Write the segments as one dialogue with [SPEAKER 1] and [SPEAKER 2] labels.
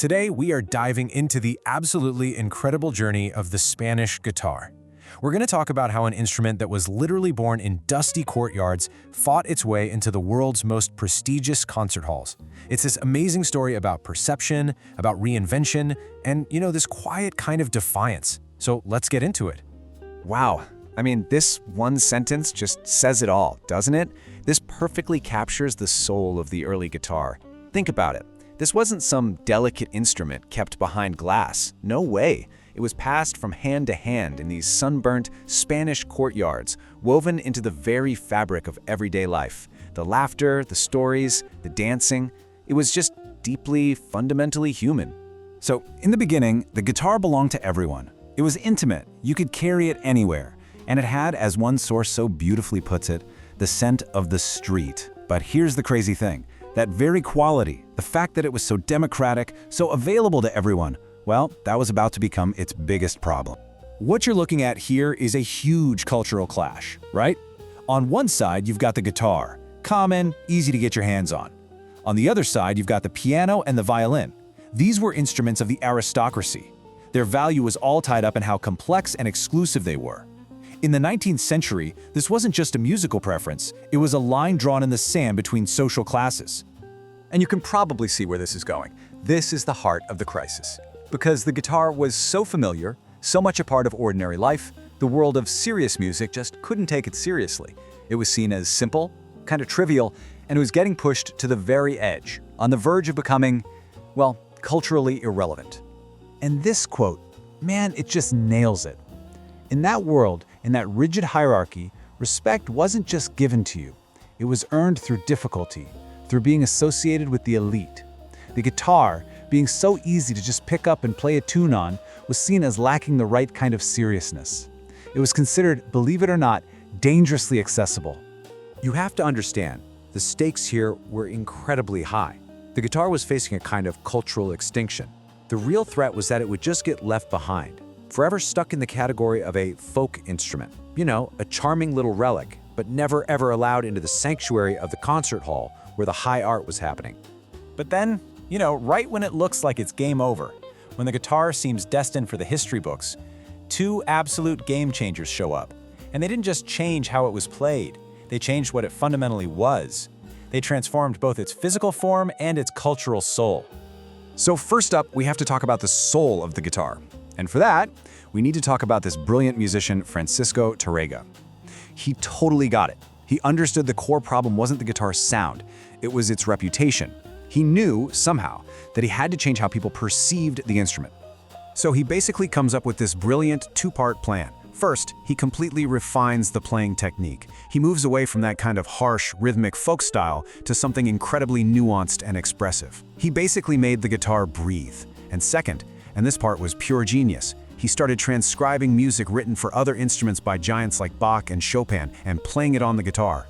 [SPEAKER 1] Today, we are diving into the absolutely incredible journey of the Spanish guitar. We're going to talk about how an instrument that was literally born in dusty courtyards fought its way into the world's most prestigious concert halls. It's this amazing story about perception, about reinvention, and, this quiet kind of defiance. So let's get into it.
[SPEAKER 2] Wow. I mean, this one sentence just says it all, doesn't it? This perfectly captures the soul of the early guitar. Think about it. This wasn't some delicate instrument kept behind glass. No way. It was passed from hand to hand in these sunburnt Spanish courtyards, woven into the very fabric of everyday life. The laughter, the stories, the dancing. It was just deeply, fundamentally human.
[SPEAKER 3] So, in the beginning, the guitar belonged to everyone. It was intimate. You could carry it anywhere. And it had, as one source so beautifully puts it, the scent of the street. But here's the crazy thing. That very quality, the fact that it was so democratic, so available to everyone, well, that was about to become its biggest problem.
[SPEAKER 4] What you're looking at here is a huge cultural clash, right? On one side, you've got the guitar, common, easy to get your hands on. On the other side, you've got the piano and the violin. These were instruments of the aristocracy. Their value was all tied up in how complex and exclusive they were. In the 19th century, this wasn't just a musical preference, it was a line drawn in the sand between social classes.
[SPEAKER 5] And you can probably see where this is going. This is the heart of the crisis. Because the guitar was so familiar, so much a part of ordinary life, the world of serious music just couldn't take it seriously. It was seen as simple, kind of trivial, and it was getting pushed to the very edge, on the verge of becoming, well, culturally irrelevant.
[SPEAKER 3] And this quote, man, it just nails it. In that world, in that rigid hierarchy, respect wasn't just given to you. It was earned through difficulty, through being associated with the elite. The guitar, being so easy to just pick up and play a tune on, was seen as lacking the right kind of seriousness. It was considered, believe it or not, dangerously accessible.
[SPEAKER 6] You have to understand, the stakes here were incredibly high. The guitar was facing a kind of cultural extinction. The real threat was that it would just get left behind, forever stuck in the category of a folk instrument. A charming little relic, but never ever allowed into the sanctuary of the concert hall where the high art was happening.
[SPEAKER 4] But then, right when it looks like it's game over, when the guitar seems destined for the history books, two absolute game changers show up. And they didn't just change how it was played, they changed what it fundamentally was. They transformed both its physical form and its cultural soul.
[SPEAKER 5] So first up, we have to talk about the soul of the guitar. And for that, we need to talk about this brilliant musician, Francisco Tárrega. He totally got it. He understood the core problem wasn't the guitar's sound, it was its reputation. He knew, somehow, that he had to change how people perceived the instrument.
[SPEAKER 1] So he basically comes up with this brilliant two-part plan. First, he completely refines the playing technique. He moves away from that kind of harsh, rhythmic folk style to something incredibly nuanced and expressive. He basically made the guitar breathe. And second, and this part was pure genius, he started transcribing music written for other instruments by giants like Bach and Chopin and playing it on the guitar.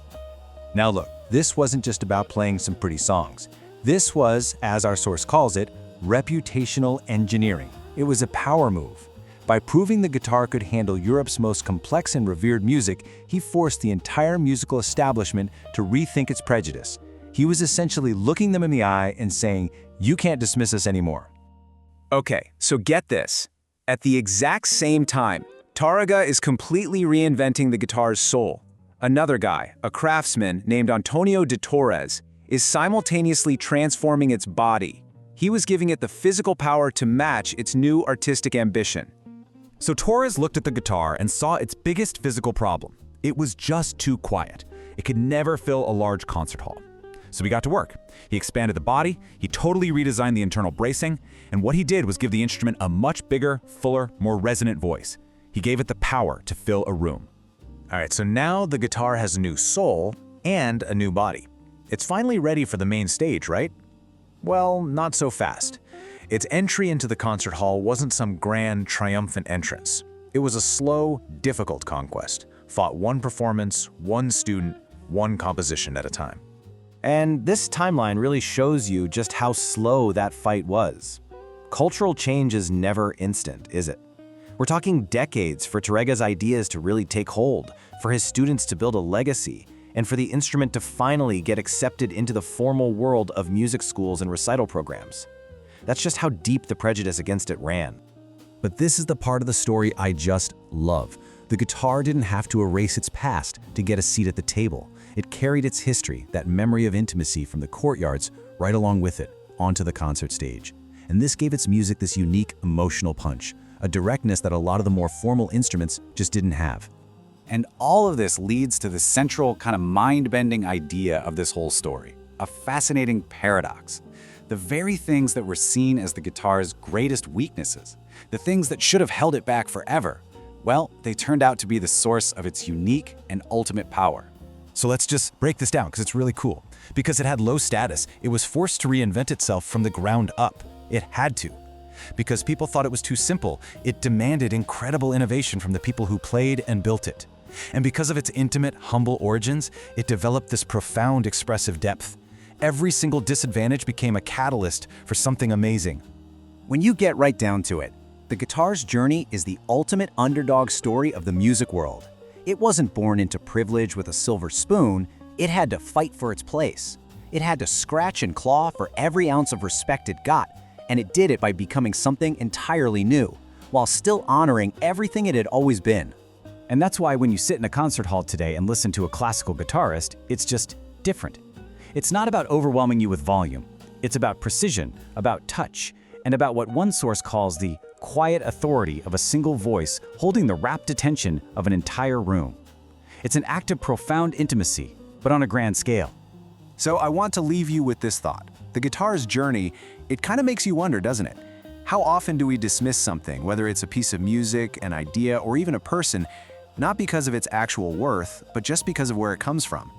[SPEAKER 4] Now look, this wasn't just about playing some pretty songs. This was, as our source calls it, reputational engineering. It was a power move. By proving the guitar could handle Europe's most complex and revered music, he forced the entire musical establishment to rethink its prejudice. He was essentially looking them in the eye and saying, "You can't dismiss us anymore."
[SPEAKER 2] Okay, so get this. At the exact same time, Tárrega is completely reinventing the guitar's soul. Another guy, a craftsman named Antonio de Torres, is simultaneously transforming its body. He was giving it the physical power to match its new artistic ambition.
[SPEAKER 3] So Torres looked at the guitar and saw its biggest physical problem. It was just too quiet. It could never fill a large concert hall. So he got to work. He expanded the body, he totally redesigned the internal bracing, and what he did was give the instrument a much bigger, fuller, more resonant voice. He gave it the power to fill a room.
[SPEAKER 1] All right, so now the guitar has a new soul and a new body. It's finally ready for the main stage, right? Well, not so fast. Its entry into the concert hall wasn't some grand, triumphant entrance. It was a slow, difficult conquest, fought one performance, one student, one composition at a time.
[SPEAKER 7] And this timeline really shows you just how slow that fight was. Cultural change is never instant, is it? We're talking decades for Tárrega's ideas to really take hold, for his students to build a legacy, and for the instrument to finally get accepted into the formal world of music schools and recital programs. That's just how deep the prejudice against it ran.
[SPEAKER 2] But this is the part of the story I just love. The guitar didn't have to erase its past to get a seat at the table. It carried its history, that memory of intimacy from the courtyards, right along with it, onto the concert stage. And this gave its music this unique emotional punch, a directness that a lot of the more formal instruments just didn't have.
[SPEAKER 5] And all of this leads to the central kind of mind-bending idea of this whole story, a fascinating paradox. The very things that were seen as the guitar's greatest weaknesses, the things that should have held it back forever, well, they turned out to be the source of its unique and ultimate power.
[SPEAKER 4] So let's just break this down because it's really cool. Because it had low status, it was forced to reinvent itself from the ground up. It had to. Because people thought it was too simple, it demanded incredible innovation from the people who played and built it. And because of its intimate, humble origins, it developed this profound expressive depth. Every single disadvantage became a catalyst for something amazing.
[SPEAKER 2] When you get right down to it, the guitar's journey is the ultimate underdog story of the music world. It wasn't born into privilege with a silver spoon. It had to fight for its place. It had to scratch and claw for every ounce of respect it got, and it did it by becoming something entirely new, while still honoring everything it had always been.
[SPEAKER 3] And that's why when you sit in a concert hall today and listen to a classical guitarist, it's just different. It's not about overwhelming you with volume. It's about precision, about touch, and about what one source calls the quiet authority of a single voice holding the rapt attention of an entire room. It's an act of profound intimacy, but on a grand scale.
[SPEAKER 1] So I want to leave you with this thought. The guitar's journey, it kind of makes you wonder, doesn't it? How often do we dismiss something, whether it's a piece of music, an idea, or even a person, not because of its actual worth, but just because of where it comes from?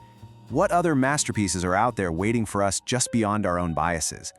[SPEAKER 1] What other masterpieces are out there waiting for us just beyond our own biases?